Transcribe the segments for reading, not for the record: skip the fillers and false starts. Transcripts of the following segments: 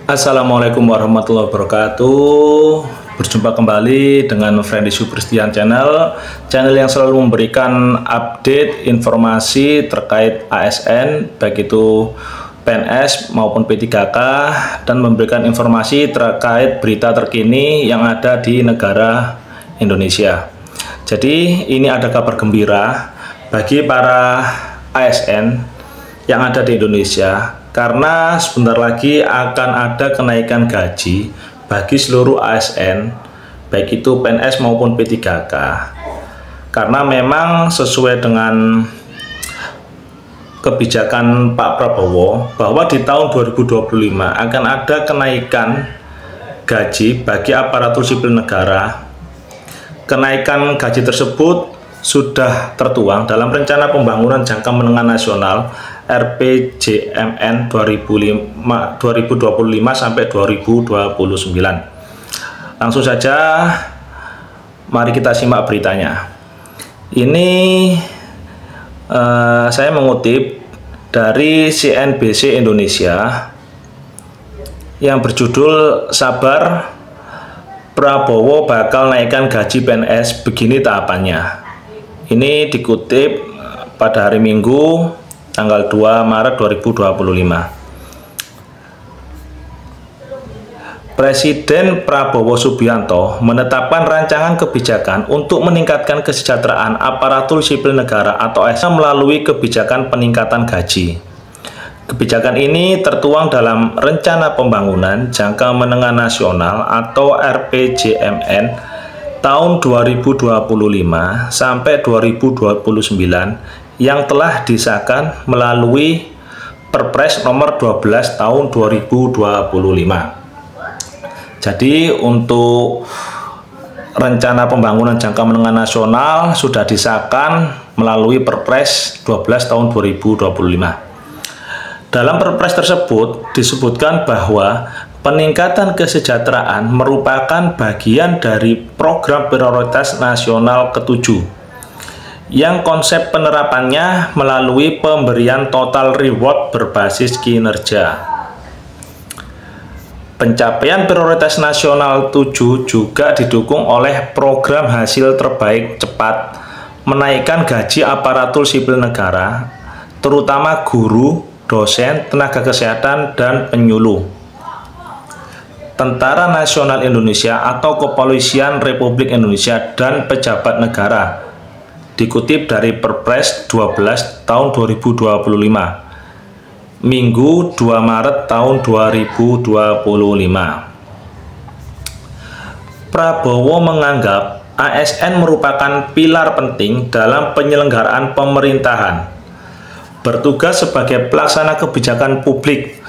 Assalamualaikum warahmatullahi wabarakatuh. Berjumpa kembali dengan Friendly Supristian Channel yang selalu memberikan update informasi terkait ASN, baik itu PNS maupun P3K, dan memberikan informasi terkait berita terkini yang ada di negara Indonesia. Jadi ini ada kabar gembira bagi para ASN yang ada di Indonesia, karena sebentar lagi akan ada kenaikan gaji bagi seluruh ASN, baik itu PNS maupun P3K. Karena memang sesuai dengan kebijakan Pak Prabowo bahwa di tahun 2025 akan ada kenaikan gaji bagi aparatur sipil negara. Kenaikan gaji tersebut sudah tertuang dalam Rencana Pembangunan Jangka Menengah Nasional RPJMN 2025 sampai 2029. Langsung saja mari kita simak beritanya. Ini saya mengutip dari CNBC Indonesia yang berjudul "Sabar, Prabowo bakal naikkan gaji PNS, begini tahapannya". Ini dikutip pada hari Minggu tanggal 2 Maret 2025. Presiden Prabowo Subianto menetapkan rancangan kebijakan untuk meningkatkan kesejahteraan aparatur sipil negara atau ASN melalui kebijakan peningkatan gaji. Kebijakan ini tertuang dalam Rencana Pembangunan Jangka Menengah Nasional atau RPJMN tahun 2025 sampai 2029 yang telah disahkan melalui Perpres nomor 12 tahun 2025. Jadi untuk Rencana Pembangunan Jangka Menengah Nasional sudah disahkan melalui Perpres 12 tahun 2025. Dalam Perpres tersebut disebutkan bahwa peningkatan kesejahteraan merupakan bagian dari program prioritas nasional ke-7 yang konsep penerapannya melalui pemberian total reward berbasis kinerja. Pencapaian prioritas nasional 7 juga didukung oleh program hasil terbaik cepat menaikkan gaji aparatur sipil negara, terutama guru, dosen, tenaga kesehatan, dan penyuluh. Tentara Nasional Indonesia atau Kepolisian Republik Indonesia dan pejabat negara, dikutip dari Perpres 12 tahun 2025, Minggu 2 Maret tahun 2025. Prabowo menganggap ASN merupakan pilar penting dalam penyelenggaraan pemerintahan, bertugas sebagai pelaksana kebijakan publik,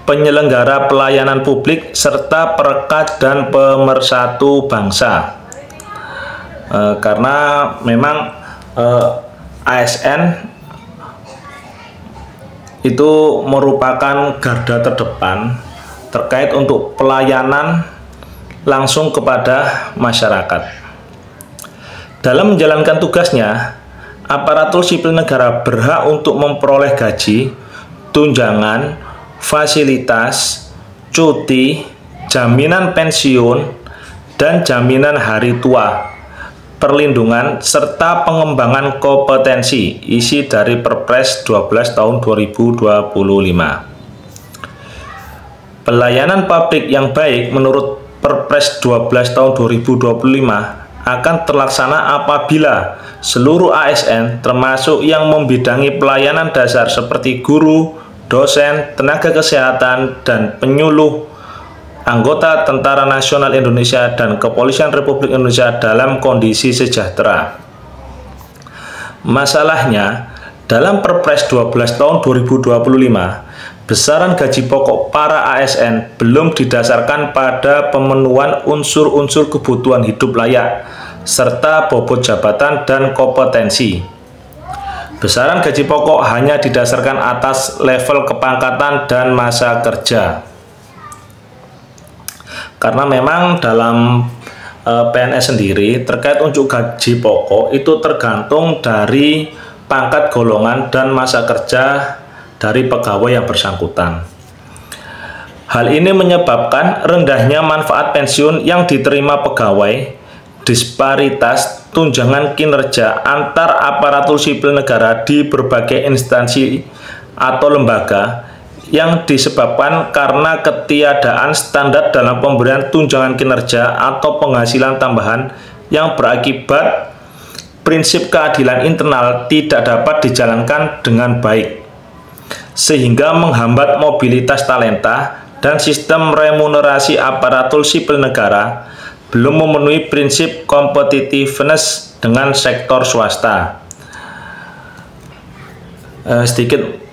penyelenggara pelayanan publik, serta perekat dan pemersatu bangsa. Karena memang ASN itu merupakan garda terdepan terkait untuk pelayanan langsung kepada masyarakat. Dalam menjalankan tugasnya, aparatur sipil negara berhak untuk memperoleh gaji, tunjangan, fasilitas, cuti, jaminan pensiun, dan jaminan hari tua, perlindungan, serta pengembangan kompetensi, isi dari Perpres 12 tahun 2025. Pelayanan publik yang baik menurut Perpres 12 tahun 2025 akan terlaksana apabila seluruh ASN termasuk yang membidangi pelayanan dasar seperti guru, dosen, tenaga kesehatan, dan penyuluh, anggota Tentara Nasional Indonesia dan Kepolisian Republik Indonesia dalam kondisi sejahtera. Masalahnya, dalam Perpres 12 tahun 2025, besaran gaji pokok para ASN belum didasarkan pada pemenuhan unsur-unsur kebutuhan hidup layak, serta bobot jabatan dan kompetensi. Besaran gaji pokok hanya didasarkan atas level kepangkatan dan masa kerja. Karena memang dalam PNS sendiri terkait unjuk gaji pokok itu tergantung dari pangkat, golongan, dan masa kerja dari pegawai yang bersangkutan. Hal ini menyebabkan rendahnya manfaat pensiun yang diterima pegawai, disparitas tunjangan kinerja antar aparatur sipil negara di berbagai instansi atau lembaga yang disebabkan karena ketiadaan standar dalam pemberian tunjangan kinerja atau penghasilan tambahan yang berakibat prinsip keadilan internal tidak dapat dijalankan dengan baik, sehingga menghambat mobilitas talenta dan sistem remunerasi aparatur sipil negara belum memenuhi prinsip competitiveness dengan sektor swasta. Sedikit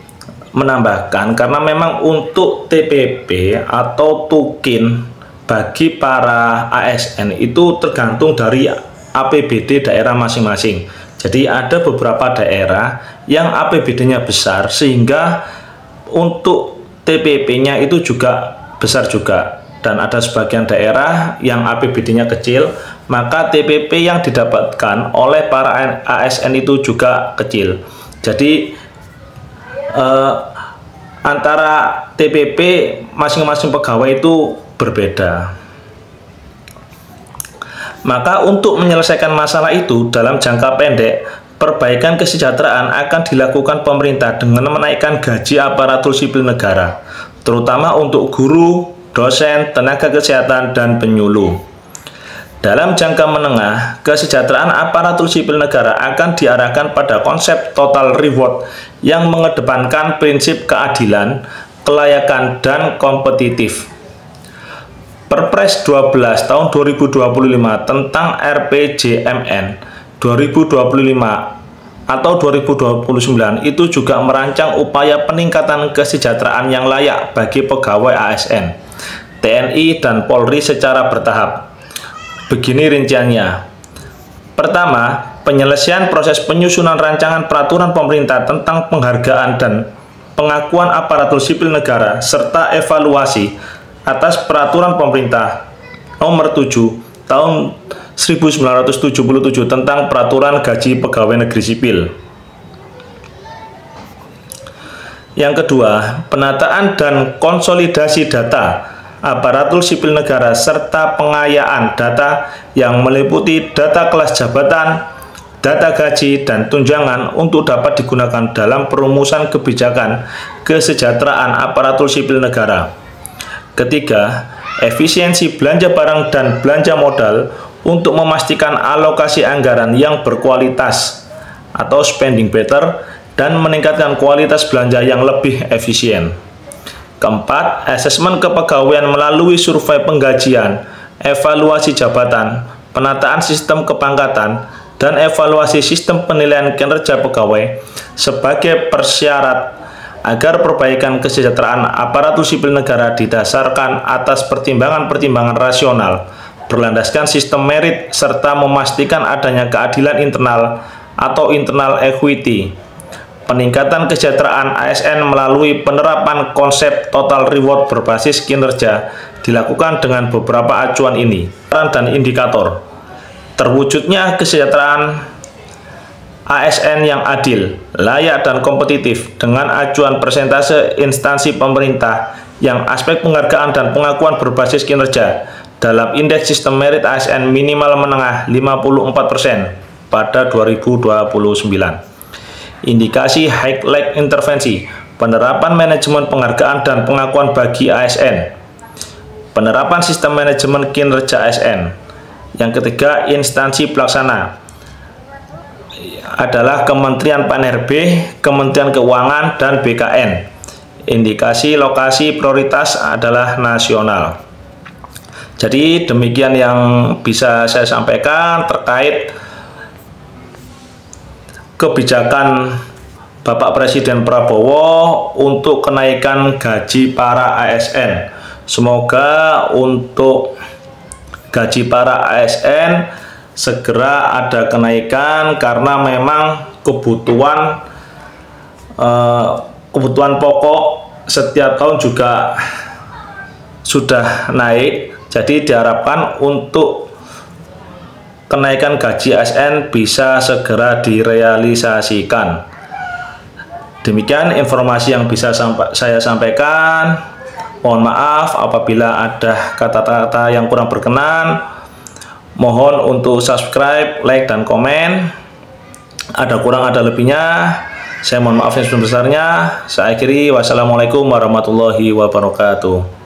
menambahkan, karena memang untuk TPP atau tukin bagi para ASN itu tergantung dari APBD daerah masing-masing. Jadi ada beberapa daerah yang APBD-nya besar sehingga untuk TPP-nya itu juga besar juga, dan ada sebagian daerah yang APBD-nya kecil, maka TPP yang didapatkan oleh para ASN itu juga kecil. Jadi antara TPP masing-masing pegawai itu berbeda. Maka untuk menyelesaikan masalah itu dalam jangka pendek, perbaikan kesejahteraan akan dilakukan pemerintah dengan menaikkan gaji aparatur sipil negara, terutama untuk guru, dosen, tenaga kesehatan, dan penyuluh. Dalam jangka menengah, kesejahteraan aparatur sipil negara akan diarahkan pada konsep total reward yang mengedepankan prinsip keadilan, kelayakan, dan kompetitif. Perpres 12 tahun 2025 tentang RPJMN 2025 atau 2029 itu juga merancang upaya peningkatan kesejahteraan yang layak bagi pegawai ASN, TNI, dan Polri secara bertahap. Begini rinciannya. Pertama, penyelesaian proses penyusunan rancangan peraturan pemerintah tentang penghargaan dan pengakuan aparatur sipil negara serta evaluasi atas peraturan pemerintah nomor 7 tahun 1977 tentang peraturan gaji pegawai negeri sipil. Yang kedua, penataan dan konsolidasi data aparatur sipil negara serta pengayaan data yang meliputi data kelas jabatan, data gaji, dan tunjangan untuk dapat digunakan dalam perumusan kebijakan kesejahteraan aparatur sipil negara. Ketiga, efisiensi belanja barang dan belanja modal untuk memastikan alokasi anggaran yang berkualitas atau spending better dan meningkatkan kualitas belanja yang lebih efisien. Keempat, asesmen kepegawaian melalui survei penggajian, evaluasi jabatan, penataan sistem kepangkatan, dan evaluasi sistem penilaian kinerja pegawai sebagai persyarat agar perbaikan kesejahteraan aparatur sipil negara didasarkan atas pertimbangan-pertimbangan rasional, berlandaskan sistem merit, serta memastikan adanya keadilan internal atau internal equity. Peningkatan kesejahteraan ASN melalui penerapan konsep total reward berbasis kinerja dilakukan dengan beberapa acuan ini dan indikator. Terwujudnya kesejahteraan ASN yang adil, layak, dan kompetitif dengan acuan persentase instansi pemerintah yang aspek penghargaan dan pengakuan berbasis kinerja dalam indeks sistem merit ASN minimal menengah 54% pada 2029. Indikasi high-like intervensi, penerapan manajemen penghargaan dan pengakuan bagi ASN, penerapan sistem manajemen kinerja ASN. Yang ketiga, instansi pelaksana adalah Kementerian PAN-RB, Kementerian Keuangan, dan BKN. Indikasi lokasi prioritas adalah nasional. Jadi demikian yang bisa saya sampaikan terkait kebijakan Bapak Presiden Prabowo untuk kenaikan gaji para ASN. Semoga untuk gaji para ASN segera ada kenaikan karena memang kebutuhan pokok setiap tahun juga sudah naik. Jadi diharapkan untuk kenaikan gaji ASN bisa segera direalisasikan. Demikian informasi yang bisa saya sampaikan. Mohon maaf apabila ada kata-kata yang kurang berkenan. Mohon untuk subscribe, like, dan komen. Ada kurang ada lebihnya, saya mohon maaf yang sebesar-besarnya. Saya akhiri, wassalamualaikum warahmatullahi wabarakatuh.